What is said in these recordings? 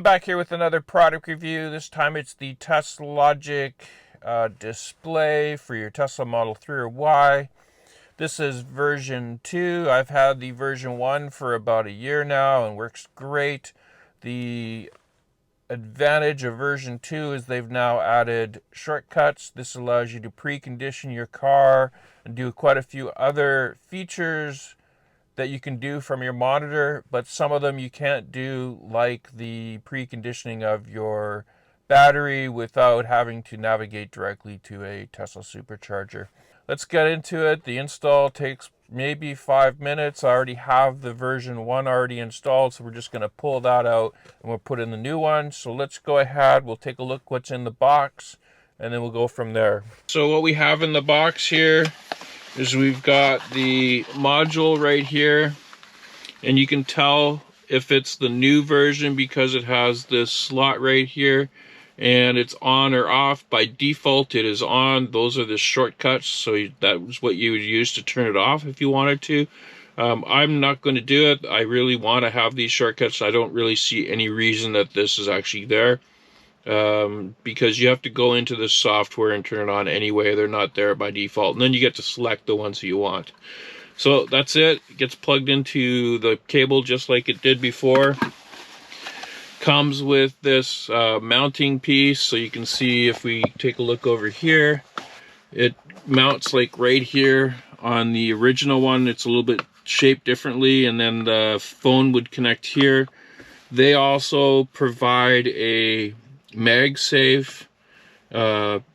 Back here with another product review. This time it's the Teslogic display for your Tesla Model 3 or Y. This is version 2. I've had the version 1 for about a year now and works great. The advantage of version 2 is they've now added shortcuts. This allows you to precondition your car and do quite a few other features that you can do from your monitor, but some of them you can't do, like the preconditioning of your battery without having to navigate directly to a Tesla Supercharger. Let's get into it. The install takes maybe 5 minutes. I already have the version 1 already installed, so we're just going to pull that out and we'll put in the new one. So let's go ahead. We'll take a look what's in the box and then we'll go from there. So what we have in the box here is we've got the module right here, and you can tell if it's the new version because it has this slot right here and it's on or off. By default it is on. Those are the shortcuts, so that was what you would use to turn it off if you wanted to. I'm not going to do it. I really want to have these shortcuts. I don't really see any reason that this is actually there. Because you have to go into the software and turn it on anyway. They're not there by default, and then you get to select the ones that you want. So that's it. It gets plugged into the cable just like it did before. Comes with this mounting piece, so you can see if we take a look over here, it mounts like right here. On the original one it's a little bit shaped differently, and then the phone would connect here. They also provide a MagSafe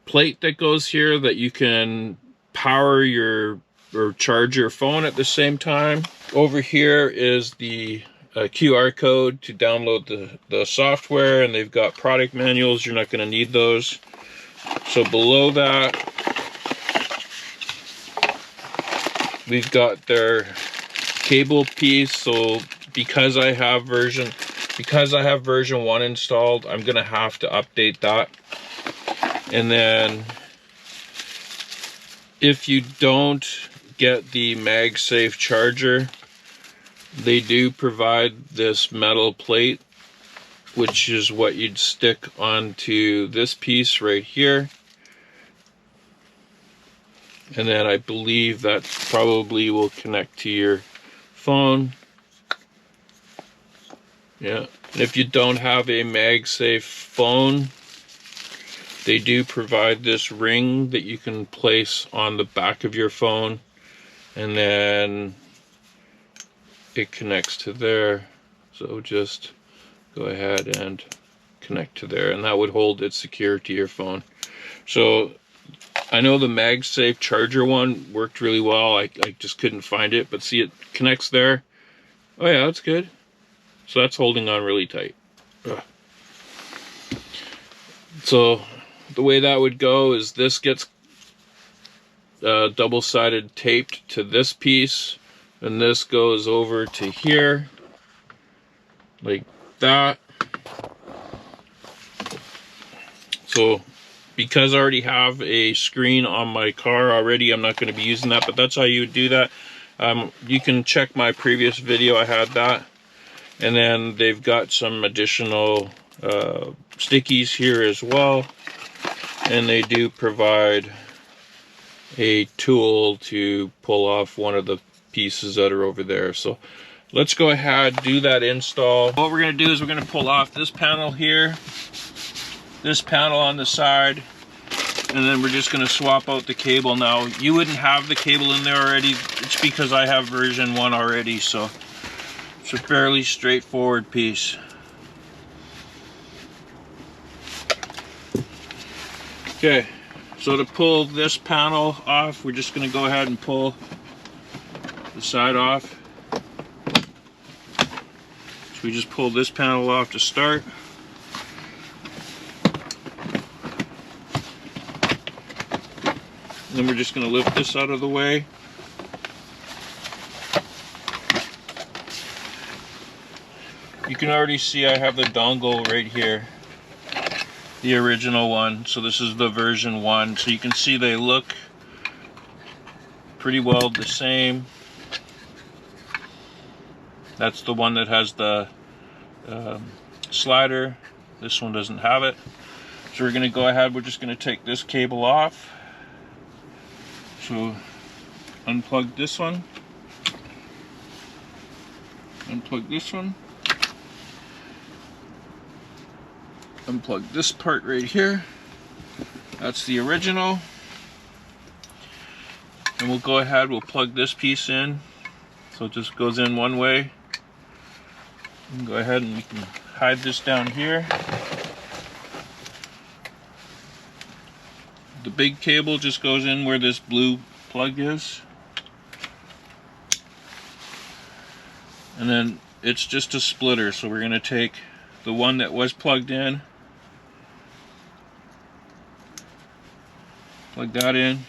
plate that goes here that you can power your or charge your phone at the same time. Over here is the QR code to download the software, and they've got product manuals. You're not going to need those. So below that we've got their cable piece. So because I have version 1 installed, I'm gonna have to update that. And then if you don't get the MagSafe charger, they do provide this metal plate, which is what you'd stick onto this piece right here. And then I believe that probably will connect to your phone. Yeah, and if you don't have a MagSafe phone, they do provide this ring that you can place on the back of your phone, and then it connects to there. So just go ahead and connect to there, and that would hold it secure to your phone. So I know the MagSafe charger one worked really well. I just couldn't find it, but see, it connects there. Oh yeah, that's good. So that's holding on really tight. Ugh. So the way that would go is this gets double-sided taped to this piece, and this goes over to here like that. So because I already have a screen on my car already, I'm not going to be using that, but that's how you would do that. You can check my previous video, I had that. And then they've got some additional stickies here as well, and they do provide a tool to pull off one of the pieces that are over there. So let's go ahead, do that install. What we're going to do is we're going to pull off this panel here, this panel on the side, and then we're just going to swap out the cable. Now, you wouldn't have the cable in there already. It's because I have version 1 already, so it's a fairly straightforward piece. Okay, so to pull this panel off, we're just going to go ahead and pull the side off. So we just pull this panel off to start. And then we're just going to lift this out of the way. You can already see I have the dongle right here, the original one. So this is the version 1. So you can see they look pretty well the same. That's the one that has the slider. This one doesn't have it. So we're going to go ahead, we're just going to take this cable off. So unplug this one. Unplug this one. Unplug this part right here. That's the original. And we'll go ahead, we'll plug this piece in. So it just goes in one way. We can go ahead and we can hide this down here. The big cable just goes in where this blue plug is. And then it's just a splitter, so we're going to take the one that was plugged in, plug that in,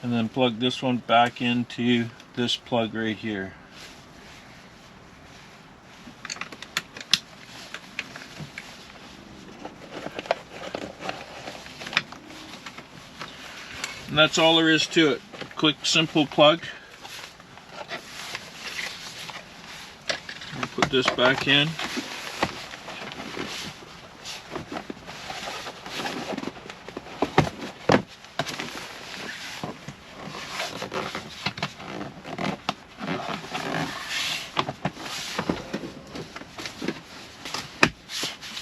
and then plug this one back into this plug right here. And that's all there is to it. Quick, simple plug. We'll put this back in.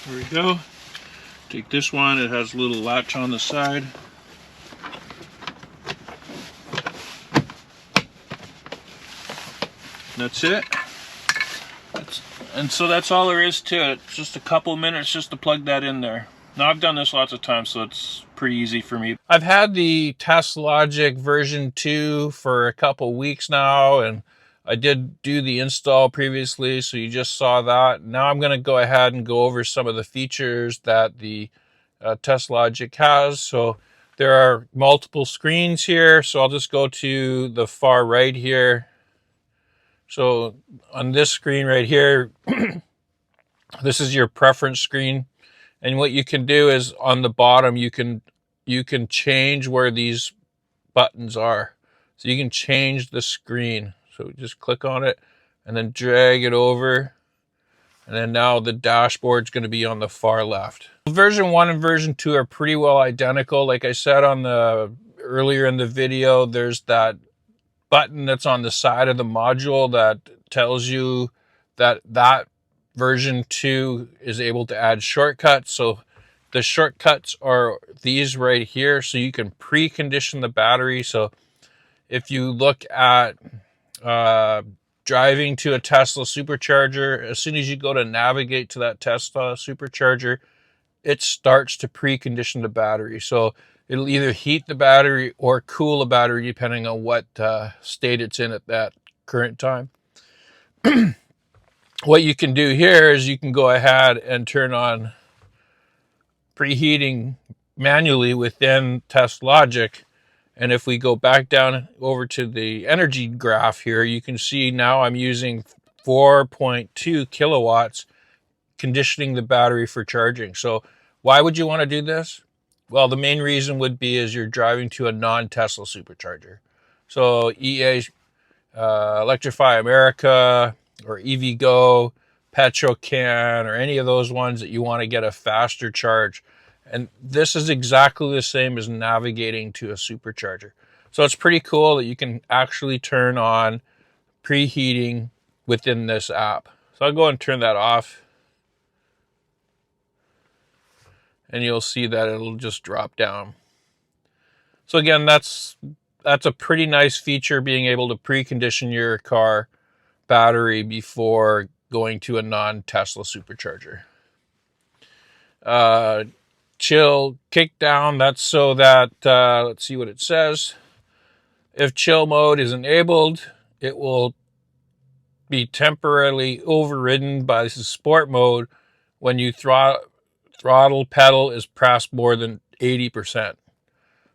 There we go. Take this one, it has a little latch on the side. That's it. And so that's all there is to it. It's just a couple minutes just to plug that in there. Now I've done this lots of times, so it's pretty easy for me. I've had the Teslogic version 2 for a couple weeks now, and I did do the install previously, so you just saw that. Now I'm going to go ahead and go over some of the features that the Teslogic has. So there are multiple screens here, so I'll just go to the far right here. So on this screen right here, this is your preference screen. And what you can do is on the bottom, you can change where these buttons are. So you can change the screen. So just click on it and then drag it over. And then now the dashboard's going to be on the far left. Version 1 and version 2 are pretty well identical. Like I said earlier in the video, there's that button that's on the side of the module that tells you that version 2 is able to add shortcuts. So the shortcuts are these right here, so you can precondition the battery. So if you look at driving to a Tesla Supercharger, as soon as you go to navigate to that Tesla Supercharger, it starts to precondition the battery. So it'll either heat the battery or cool the battery depending on what state it's in at that current time. What you can do here is you can go ahead and turn on preheating manually within Teslogic. And if we go back down over to the energy graph here, you can see now I'm using 4.2 kilowatts conditioning the battery for charging. So why would you want to do this? Well, the main reason would be is you're driving to a non-Tesla supercharger. So EA, Electrify America, or EVgo, PetroCan, or any of those ones that you want to get a faster charge. And this is exactly the same as navigating to a supercharger. So it's pretty cool that you can actually turn on preheating within this app. So I'll go and turn that off. And you'll see that it'll just drop down. So again, that's a pretty nice feature, being able to precondition your car battery before going to a non-Tesla supercharger. Chill kick down, that's so that, let's see what it says. If chill mode is enabled, it will be temporarily overridden by the sport mode when you throttle pedal is pressed more than 80%.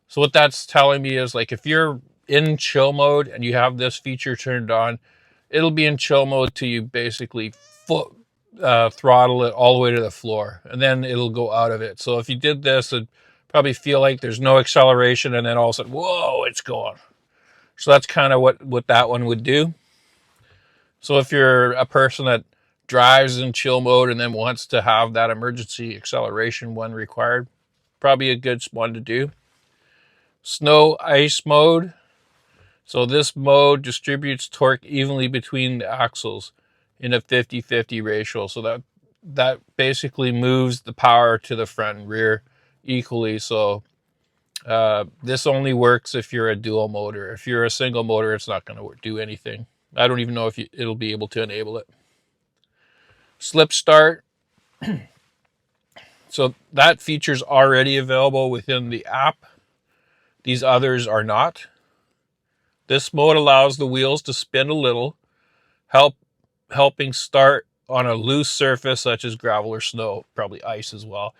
So what that's telling me is, like, if you're in chill mode and you have this feature turned on, it'll be in chill mode till you basically throttle it all the way to the floor, and then it'll go out of it. So if you did this, it'd probably feel like there's no acceleration, and then all of a sudden, whoa, it's going. So that's kind of what that one would do. So if you're a person that drives in chill mode and then wants to have that emergency acceleration when required, probably a good one to do. Snow ice mode. So this mode distributes torque evenly between the axles in a 50-50 ratio. So that basically moves the power to the front and rear equally. So this only works if you're a dual motor. If you're a single motor, it's not going to do anything. I don't even know if it'll be able to enable it. Slip start. So that feature's already available within the app. These others are not. This mode allows the wheels to spin a little, helping start on a loose surface such as gravel or snow, probably ice as well.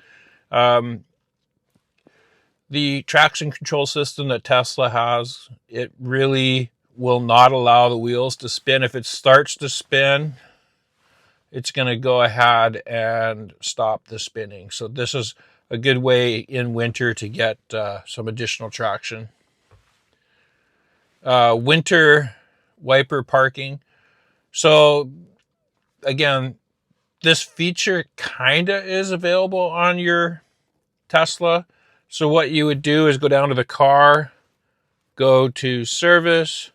The traction control system that Tesla has, it really will not allow the wheels to spin. If it starts to spin, it's going to go ahead and stop the spinning. So this is a good way in winter to get some additional traction. Winter wiper parking. So again, this feature kind of is available on your Tesla. So what you would do is go down to the car, go to service,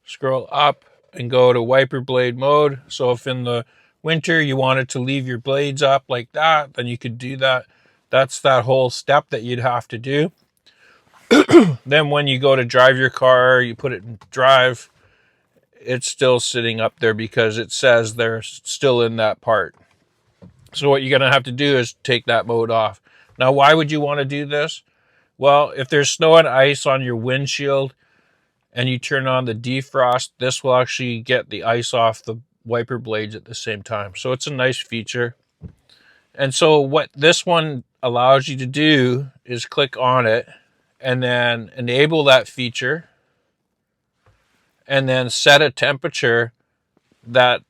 scroll up and go to wiper blade mode. So if in the winter you wanted to leave your blades up like that, then you could do that. That's that whole step that you'd have to do. Then when you go to drive your car, you put it in drive, it's still sitting up there because it says they're still in that part. So what you're going to have to do is take that mode off. Now, why would you want to do this? Well, if there's snow and ice on your windshield and you turn on the defrost, this will actually get the ice off the wiper blades at the same time. So it's a nice feature. And so what this one allows you to do is click on it and then enable that feature and then set a temperature that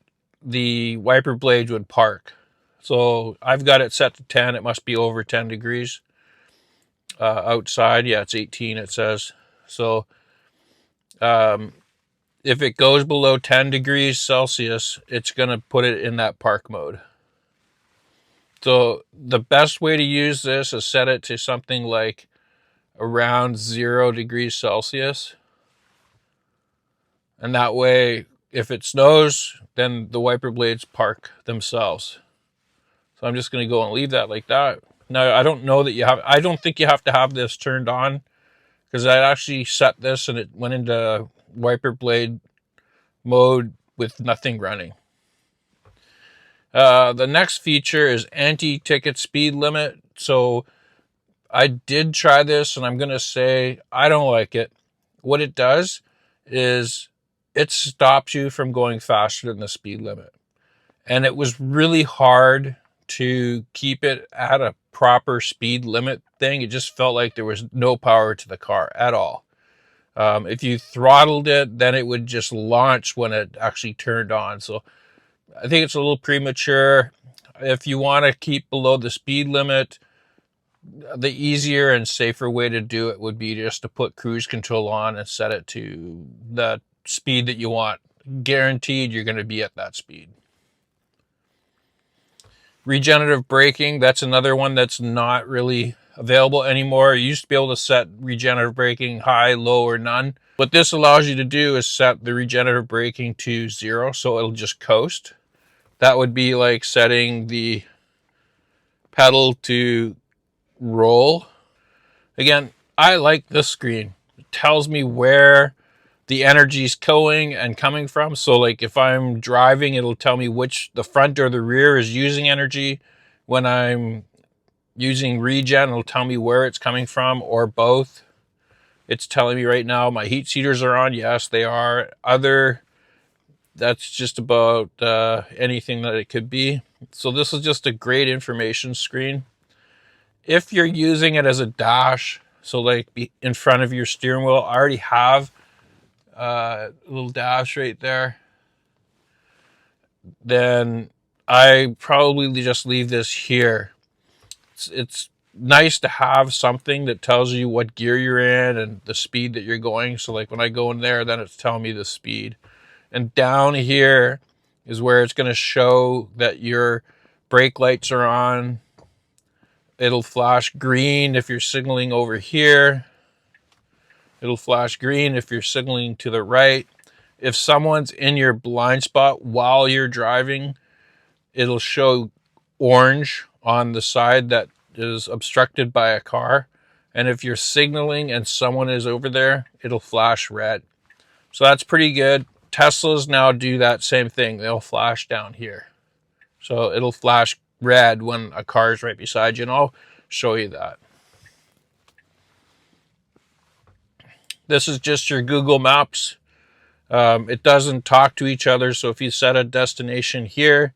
the wiper blades would park. So I've got it set to 10. It must be over 10 degrees outside. Yeah, it's 18, it says. So if it goes below 10 degrees Celsius, it's going to put it in that park mode. So the best way to use this is set it to something like around 0 degrees Celsius. And that way, if it snows, then the wiper blades park themselves. So I'm just going to go and leave that like that. Now, I don't know that I don't think you have to have this turned on, because I actually set this and it went into wiper blade mode with nothing running. The next feature is anti-ticket speed limit. So I did try this and I'm going to say I don't like it. What it does is it stops you from going faster than the speed limit. And it was really hard to keep it at a proper speed limit thing. It just felt like there was no power to the car at all. If you throttled it, then it would just launch when it actually turned on. So I think it's a little premature. If you want to keep below the speed limit, the easier and safer way to do it would be just to put cruise control on and set it to the speed that you want. Guaranteed you're going to be at that speed. Regenerative braking, that's another one that's not really available anymore. You used to be able to set regenerative braking high, low, or none. What this allows you to do is set the regenerative braking to 0, so it'll just coast. That would be like setting the pedal to roll. Again, I like this screen. It tells me where the energy's going and coming from. So like if I'm driving, it'll tell me which the front or the rear is using energy. When I'm using regen, it'll tell me where it's coming from, or both. It's telling me right now my heat seaters are on. Yes, they are. That's just about anything that it could be. So this is just a great information screen. If you're using it as a dash, so like in front of your steering wheel, I already have a little dash right there, then I probably just leave this here. It's nice to have something that tells you what gear you're in and the speed that you're going. So like when I go in there, then it's telling me the speed. And down here, is where it's going to show that your brake lights are on. It'll flash green if you're signaling over here. It'll flash green if you're signaling to the right. If someone's in your blind spot while you're driving, it'll show orange on the side that is obstructed by a car. And if you're signaling and someone is over there, it'll flash red. So that's pretty good. Teslas now do that same thing. They'll flash down here. So it'll flash red when a car is right beside you, and I'll show you that. This is just your Google Maps. It doesn't talk to each other, so if you set a destination here,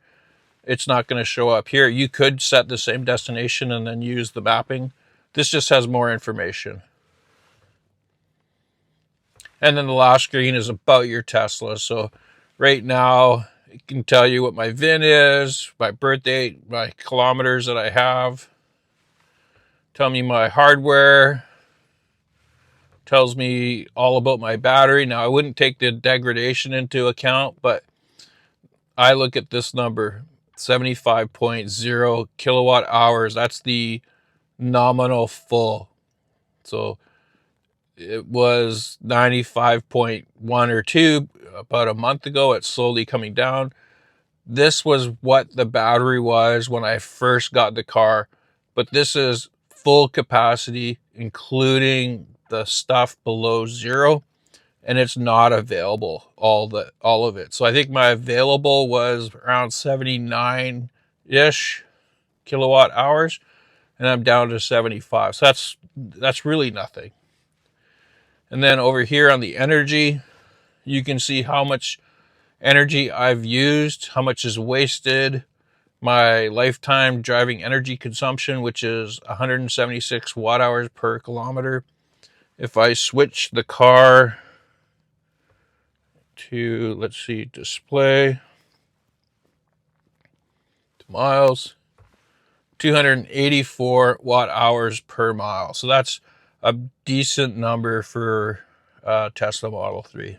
it's not going to show up here. You could set the same destination and then use the mapping. This just has more information. And then the last screen is about your Tesla. So right now, it can tell you what my VIN is, my birth date, my kilometers that I have. Tell me my hardware. Tells me all about my battery. Now, I wouldn't take the degradation into account, but I look at this number, 75.0 kilowatt hours. That's the nominal full. So it was 95.1 or 2 about a month ago. It's slowly coming down. This was what the battery was when I first got the car, but this is full capacity, including the stuff below zero, and it's not available, all of it. So I think my available was around 79-ish kilowatt hours, and I'm down to 75. So that's really nothing. And then over here on the energy, you can see how much energy I've used, how much is wasted, my lifetime driving energy consumption, which is 176 watt hours per kilometer. If I switch the car to, let's see, display to miles, 284 watt hours per mile. So that's a decent number for Tesla Model 3.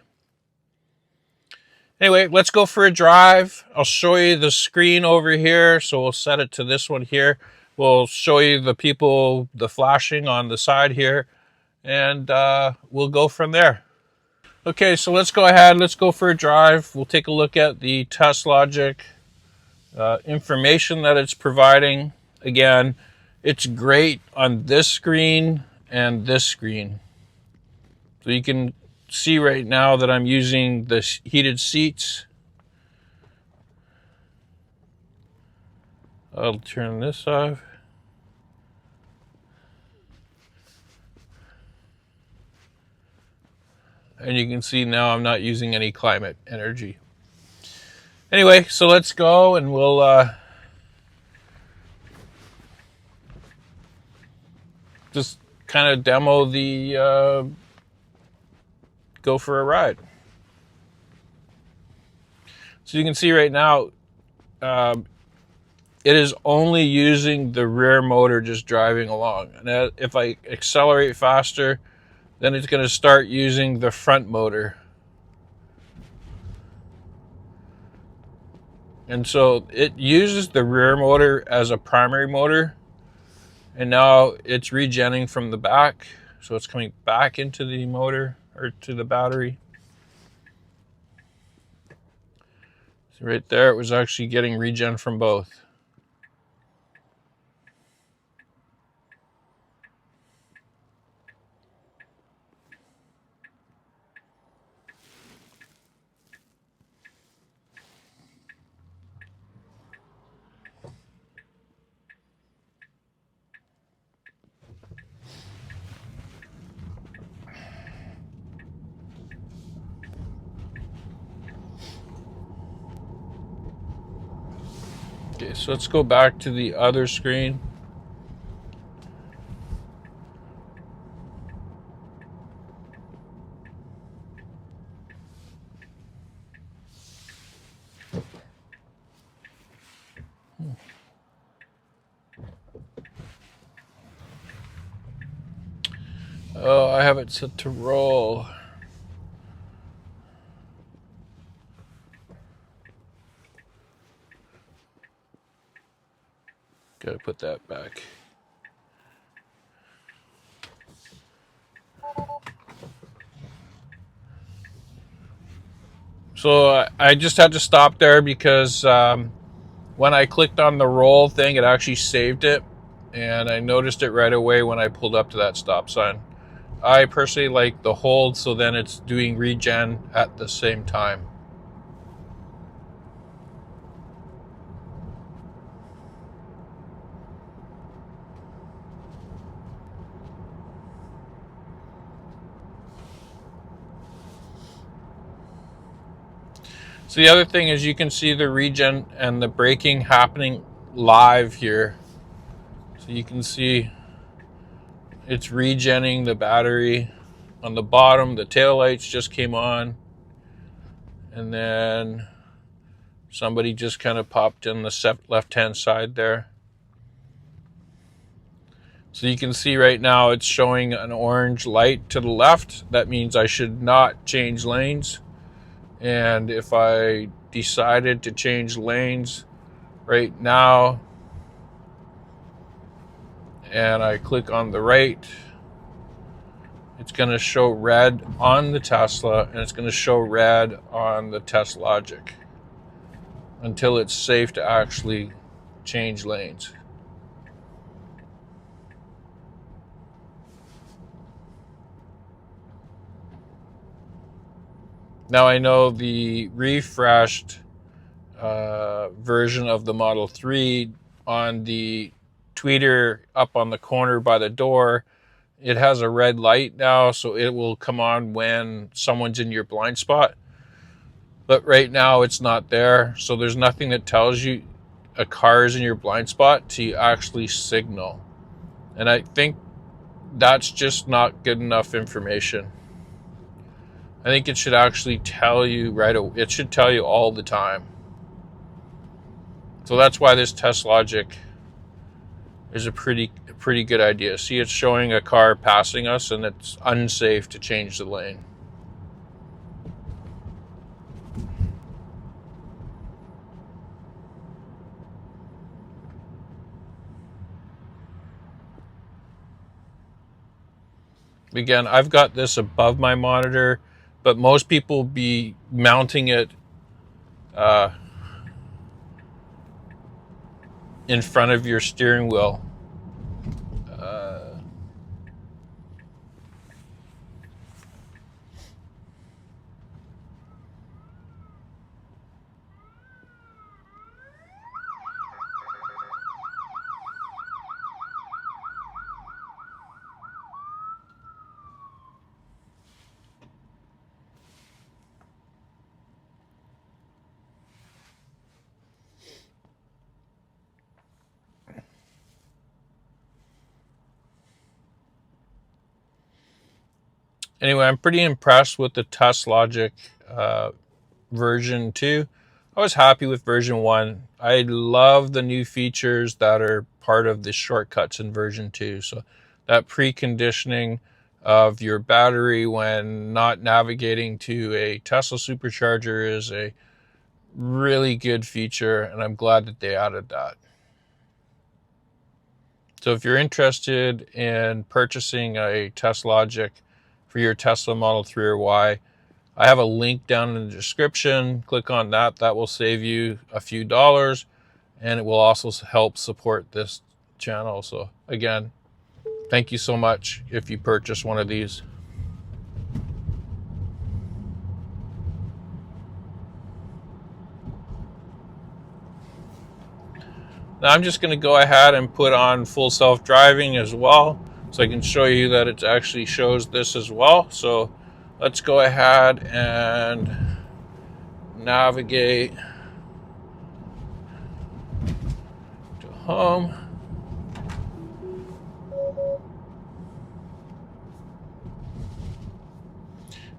Anyway, let's go for a drive. I'll show you the screen over here. So we'll set it to this one here. We'll show you the people, the flashing on the side here, and we'll go from there. Okay, so let's go ahead. Let's go for a drive. We'll take a look at the Teslogic information that it's providing. Again, it's great on this screen and this screen. So you can see right now that I'm using the heated seats. I'll turn this off. And you can see now I'm not using any climate energy. Anyway, so let's go and we'll just kind of demo the go for a ride. So you can see right now, it is only using the rear motor just driving along. And if I accelerate faster, then it's going to start using the front motor. And so it uses the rear motor as a primary motor. And now it's regenning from the back. So it's coming back into the motor or to the battery. So right there, it was actually getting regen from both. Okay, so let's go back to the other screen. Oh, I have it set to roll. Gotta put that back. So I just had to stop there because when I clicked on the roll thing, it actually saved it, and I noticed it right away when I pulled up to that stop sign. I personally like the hold, so then it's doing regen at the same time. So the other thing is you can see the regen and the braking happening live here. So you can see it's regenning the battery on the bottom. The taillights just came on. And then somebody just kind of popped in the left-hand side there. So you can see right now it's showing an orange light to the left. That means I should not change lanes. And if I decided to change lanes right now and I click on the right, it's going to show red on the Tesla and it's going to show red on the Teslogic until it's safe to actually change lanes. Now I know the refreshed version of the Model 3 on the tweeter up on the corner by the door, it has a red light now, so it will come on when someone's in your blind spot. But right now it's not there, so there's nothing that tells you a car is in your blind spot to actually signal. And I think that's just not good enough information. I think it should actually tell you right away. It should tell you all the time. So that's why this Teslogic is a pretty good idea. See, it's showing a car passing us and it's unsafe to change the lane. Again, I've got this above my monitor, but most people be mounting it in front of your steering wheel. Anyway, I'm pretty impressed with the Teslogic version 2. I was happy with version 1. I love the new features that are part of the shortcuts in version 2. So that preconditioning of your battery when not navigating to a Tesla Supercharger is a really good feature, and I'm glad that they added that. So if you're interested in purchasing a Teslogic for your Tesla Model 3 or Y, I have a link down in the description. Click on that. That will save you a few dollars, and it will also help support this channel. So again, thank you so much if you purchase one of these. Now I'm just going to go ahead and put on full self-driving as well, so I can show you that it actually shows this as well. So let's go ahead and navigate to home.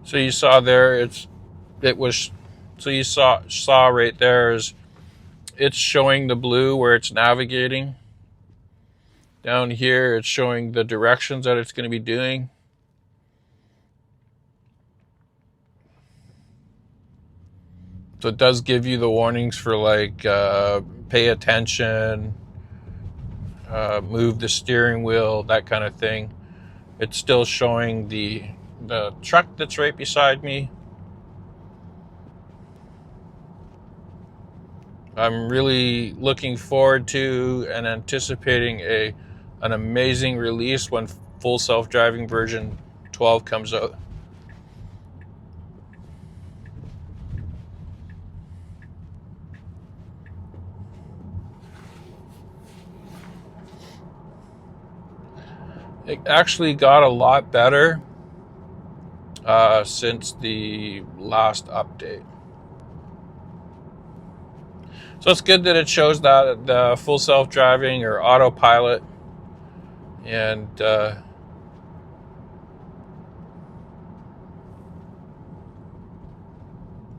So you saw there, so you saw right there is it's showing the blue where it's navigating. Down here, it's showing the directions that it's going to be doing. So it does give you the warnings for like pay attention, move the steering wheel, that kind of thing. It's still showing the truck that's right beside me. I'm really looking forward to and anticipating an amazing release when full self-driving version 12 comes out. It actually got a lot better since the last update. So it's good that it shows that the full self-driving or autopilot, and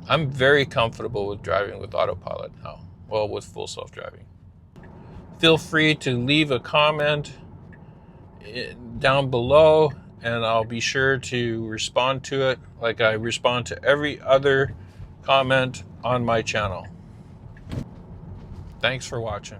I'm very comfortable with driving with autopilot now. Well, with full self-driving. Feel free to leave a comment down below, and I'll be sure to respond to it like I respond to every other comment on my channel. Thanks for watching.